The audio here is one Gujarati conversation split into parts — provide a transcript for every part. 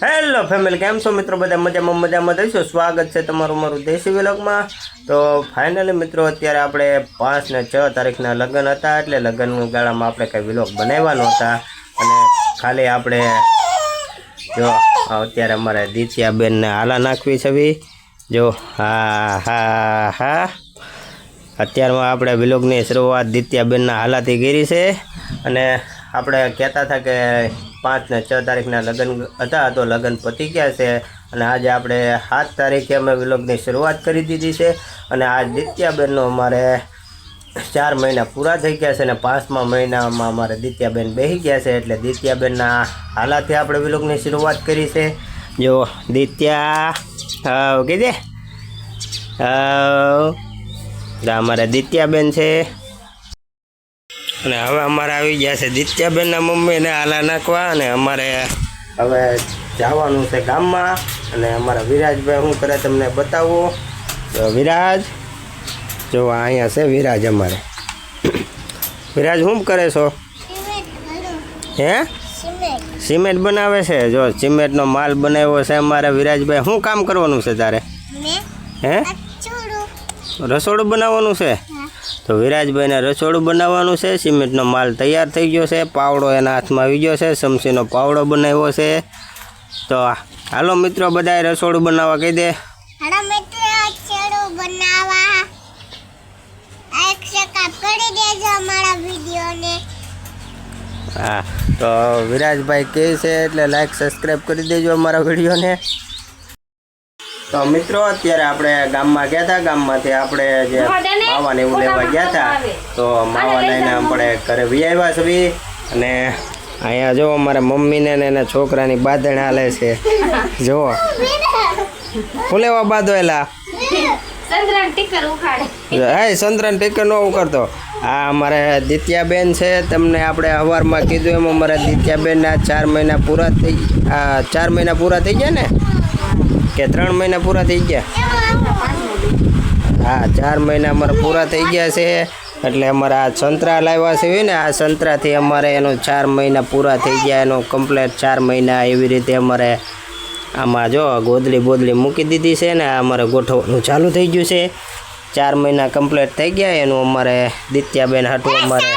હેલો ફેમિલી, કેમ છો મિત્રો? બધા મજામાં થઈશું. સ્વાગત છે તમારું મારું દેશી વ્લોગમાં. તો ફાઇનલી મિત્રો, અત્યારે આપણે 5 ને 6 તારીખના લગ્ન હતા, એટલે લગ્ન ગાળામાં આપણે કંઈ વ્લોગ બનાવવાનો હતા. અને ખાલી આપણે જો અત્યારે અમારે દિત્યાબેનને હાલા નાખવી છે. જો હા અત્યારમાં આપણે વ્લોગની શરૂઆત દિત્યાબેનના હાલાથી કરી છે. અને આપણે કહેતા હતા કે 5 ને 6 તારીખના લગ્ન હતા, તો લગ્ન પતી ગયા છે. અને આજે આપણે 7 તારીખે અમે વ્લોગની શરૂઆત કરી દીધી છે. અને આ દિત્યાબેનનો અમારે 4 મહિના પૂરા થઈ ગયા છે. અને 5મા મહિનામાં અમારે દિત્યાબેન બેસી ગયા છે. એટલે દિત્યાબેનના હાલાથી આપણે વ્લોગની શરૂઆત કરી છે. જો દિત્યા કીધે અમારે દિત્યાબેન છે. અને હવે અમારે આવી ગયા છે દિત્યાબેનના મમ્મીને હાલા નાખવા. અને અમારે હવે જવાનું છે ગામમાં. અને અમારા વિરાજભાઈ શું કરે તમને બતાવો. તો વિરાજ જો અહીંયા છે વિરાજ અમારે. વિરાજ શું કરે છો? હે સિમેન્ટ બનાવે છે. જો સિમેન્ટનો માલ બનાવ્યો છે અમારે વિરાજભાઈ. શું કામ કરવાનું છે તારે? હે રસોડું બનાવવાનું છે. તો વિરાજભાઈને રસોડું બનાવવાનું છે. સિમેન્ટનો માલ તૈયાર થઈ ગયો છે. પાવડો એના હાથમાં આવી ગયો છે. સમસીનો પાવડો બનાવ્યો છે. તો હાલો મિત્રો, બધાએ રસોડું બનાવવા કહી દે. હા, તો વિરાજભાઈ કહે છે એટલે લાઈક સબસ્ક્રાઈબ કરી દેજો અમારા વિડીયોને. તો મિત્રો, અત્યારે આપણે ગામમાં ગયા હતા. ગામમાંથી આપણે જે માવાને એવું લેવા ગયા હતા, તો માવા લઈને આપણે ઘરે વી આવ્યા છે. અને અહીંયા જો અમારા મમ્મીને ને એના છોકરાની બાંધણ હાલે છે. જુઓ શું લેવા બાંધેલા? સંતરાન ટીકર નો ઉકાળતો. આ અમારે દિત્યાબેન છે. તમને આપણે સવારમાં કીધું એમ અમારા દિત્યાબેનના 4 મહિના પૂરા થઈ 4 મહિના પૂરા થઈ ગયા ને કે 3 મહિના પૂરા થઈ ગયા? હા, 4 મહિના અમારે પૂરા થઈ ગયા છે. એટલે અમારા આ સંતરા લાવ્યા છે ને, આ સંતરાથી અમારે એનો 4 મહિના પૂરા થઈ ગયા. એનો કમ્પ્લેટ 4 મહિના એવી રીતે અમારે આમાં જો ગોદડી બોદડી મૂકી દીધી છે ને અમારે ગોઠવવાનું ચાલુ થઈ ગયું છે. 4 મહિના કમ્પ્લેટ થઈ ગયા. એનું અમારે દિત્યાબેન હાટું અમારે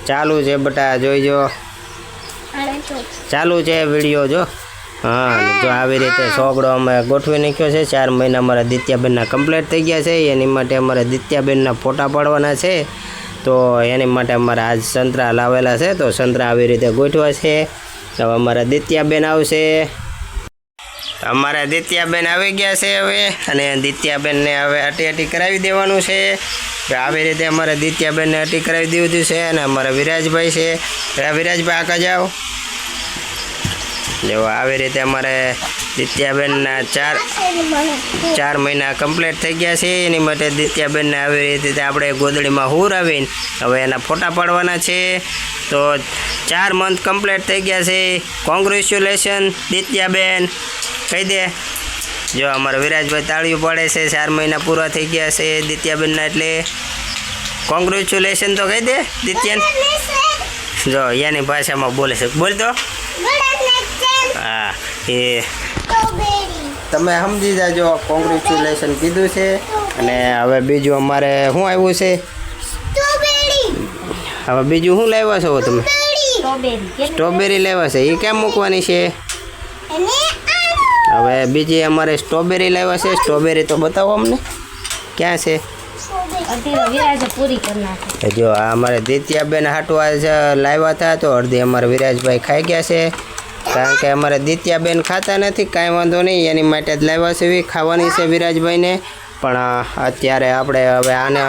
ચાલુ છે. બટા જોઈજો, ચાલુ છે વિડીયો જો. હા, જો આવી રીતે સોગડો અમે ગોઠવી નાખ્યો છે. 4 મહિના અમારા દિત્યાબેનના કમ્પ્લીટ થઈ ગયા છે. એની માટે અમારે દિત્યાબેનના ફોટા પાડવાના છે. તો એની માટે અમારે આજ સંતરા લાવેલા છે. તો સંતરા આવી રીતે ગોઠવા છે. હવે અમારા દિત્યાબેન આવશે. અમારા દિત્યાબેન આવી ગયા છે હવે. અને દિત્યાબેનને હવે અટી કરાવી દેવાનું છે. આવી રીતે અમારે દિત્યાબેનને અટી કરાવી દીધું છે. અને અમારા વિરાજભાઈ છે. વિરાજભાઈ આગળ જાઓ. જો આવી રીતે અમારે દિત્યાબેનના 4 મહિના કમ્પ્લીટ થઈ ગયા છે. એની માટે દિત્યાબેનને આવી રીતે આપણે ગોદડીમાં હુરાવીને હવે એના ફોટા પાડવાના છે. તો 4 મંથ કમ્પ્લીટ થઈ ગયા છે. કોંગ્રેચ્યુલેશન દિત્યાબેન કહી દે. જો અમારા વિરાજભાઈ તાળીઓ પાડે છે. 4 મહિના પૂરા થઈ ગયા છે દિત્યાબેનના, એટલે કોંગ્રેચ્યુલેશન તો કહી દે દિત્યાને. જો એની ભાષામાં બોલે છે, બોલ તો. હા, એ તમે સમજી જાજો. કોંગ્રેચ્યુલેશન કીધું છે. અને હવે બીજું અમારે શું આવ્યું છે? હવે બીજું શું લાવ્યા છો તમે? સ્ટ્રોબેરી લાવ્યા છે. એ કેમ મૂકવાની છે? હવે બીજી અમારે સ્ટ્રોબેરી લાવ્યા છે. સ્ટ્રોબેરી તો બતાવો અમને, ક્યાં છે? જો આ અમારે દિત્યાબેન હાટું આજ લાવ્યા હતા. તો અડધી અમારે વિરાજભાઈ ખાઈ ગયા છે. કારણ કે અમારે દિત્યાબેન ખાતા નથી. કાંઈ વાંધો નહીં, એની માટે જ લાવ્યા છે. ખાવાની છે વિરાજભાઈને. પણ અત્યારે આપણે હવે આને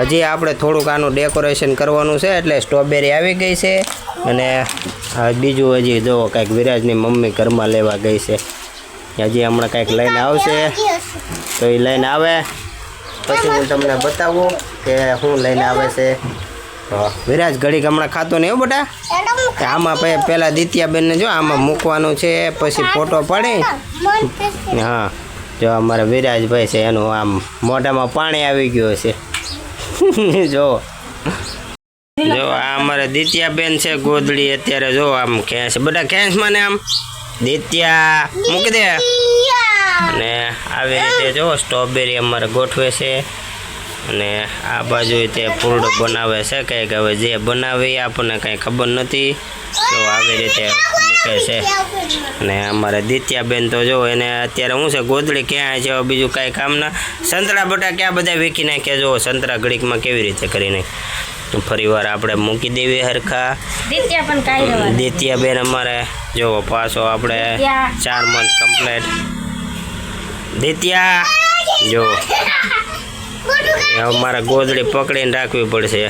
હજી આપણે થોડુંક આનું ડેકોરેશન કરવાનું છે. એટલે સ્ટ્રોબેરી આવી ગઈ છે. અને બીજું હજી જો કંઈક વિરાજની મમ્મી ઘરમાં લેવા ગઈ છે. હજી હમણાં કંઈક લઈને આવશે. તો એ લઈને આવે પછી હું તમને બતાવું કે શું લઈને આવે છે. વિરાજ ઘડીક હમણાં ખાતો નહીં હો બેટા. આમાં પહેલાં દિત્યાબેનને જો આમાં મૂકવાનું છે, પછી ફોટો પાડી. હા, જો અમારા વિરાજભાઈ છે એનું આમ મોઢામાં પાણી આવી ગયું છે. જો જો આ અમારે દિત્યા બેન છે ગોદડી અત્યારે જો આમ ખેંચ બધા ખેંચમાં ને આમ દિત્યા મૂકી દે અને આવી રીતે જો સ્ટ્રોબેરી અમારે ગોઠવે છે અને આ બાજુ તે ફૂલડો બનાવે છે કંઈક હવે જે બનાવે આપણને કંઈ ખબર નથી તો આવી રીતે મૂકે છે અને અમારે દિત્યાબેન તો જો એને અત્યારે શું છે ગોદડી ક્યાં છે બીજું કાંઈ કામના સંતરા બટા ક્યાં બધા વેચી નાખ્યા જો સંતરા ઘડીકમાં કેવી રીતે કરી નાખી ફરી વાર આપણે મૂકી દેવી હરખા દિત્યાબેન અમારે જો પાછો આપણે 4 મંથ કમ્પ્લીટ દિત્યા જો અમારે ગોદડી પકડીને રાખવી પડશે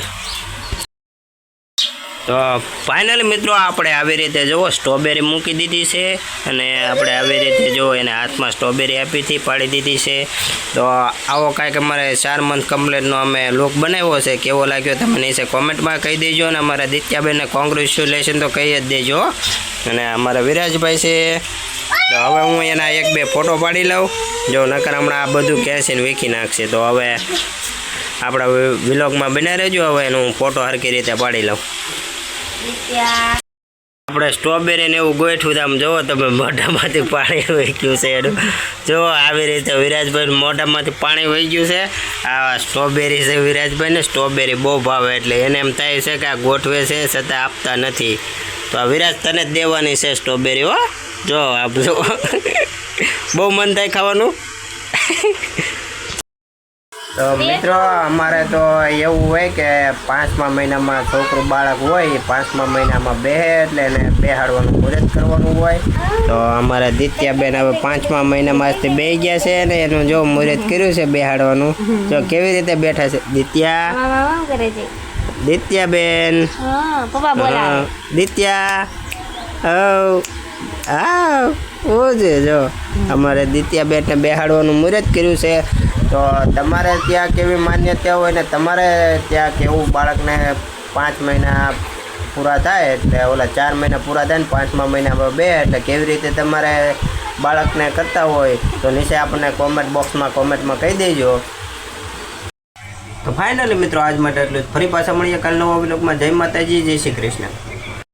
તો ફાઇનલી મિત્રો આપણે આવી રીતે જુઓ સ્ટ્રોબેરી મૂકી દીધી છે અને આપણે આવી રીતે જો એને હાથમાં સ્ટ્રોબેરી આપી હતી પાડી દીધી છે તો આવો કાંઈક અમારે 4 મંથ કમ્પ્લીટનો અમે લુક બનાવ્યો છે કેવો લાગ્યો તમે નીચે કોમેન્ટમાં કહી દેજો અને અમારા દિત્યાબેનને કોંગ્રેચ્યુલેશન તો કહી જ દેજો અને અમારા વિરાજભાઈ છે તો હવે હું એના 1-2 ફોટો પાડી લઉં જો નકર હમણાં આ બધું કેસીને વીખી નાખશે તો હવે આપણા વ્લોગમાં બના રહેજો હવે એનું ફોટો હરખી રીતે પાડી લઉં આપણે સ્ટ્રોબેરી ને એવું ગોઠવું આમ જોવો તમે મોઢામાંથી પાણી વહી ગયું છે એનું જો આવી રીતે વિરાજભાઈ મોઢામાંથી પાણી વહી ગયું છે આ સ્ટ્રોબેરી છે વિરાજભાઈને સ્ટ્રોબેરી બહુ ભાવે એટલે એને એમ થાય છે કે આ ગોઠવે છે છતાં આપતા નથી તો આ વિરાજ તને જ દેવાની છે સ્ટ્રોબેરી હો જો આપજો બહુ મન થાય ખાવાનું તો મિત્રો અમારે તો એવું હોય કે 5મા મહિનામાં છોકરું બાળક હોય 5મા મહિનામાં બેહે એટલે એને બેહાડવાનું મુહૂર્ત કરવાનું હોય તો અમારે દિત્યાબેન હવે 5મા મહિનામાં બેહી ગયા છે ને એનું જો મુહૂર્ત કર્યું છે બેહાડવાનું જો કેવી રીતે બેઠા છે દિત્યાબેન દિત્યા જો અમારે દિત્યાબેનને બેહાડવાનું મુહૂર્ત કર્યું છે તો તમારે ત્યાં કેવી માન્યતા હોય ને તમારે ત્યાં કેવું બાળકને 5 મહિના પૂરા થાય એટલે ઓલા 4 મહિના પૂરા થાય ને 5મા મહિનામાં બે એટલે કેવી રીતે તમારે બાળકને કરતા હોય તો નીચે આપણને કોમેન્ટ બોક્સમાં કોમેન્ટમાં કહી દેજો તો ફાઇનલી મિત્રો આજ માટે એટલું જ ફરી પાછા મળીએ કાલ નવા વ્લોગમાં જય માતાજી જય શ્રી કૃષ્ણ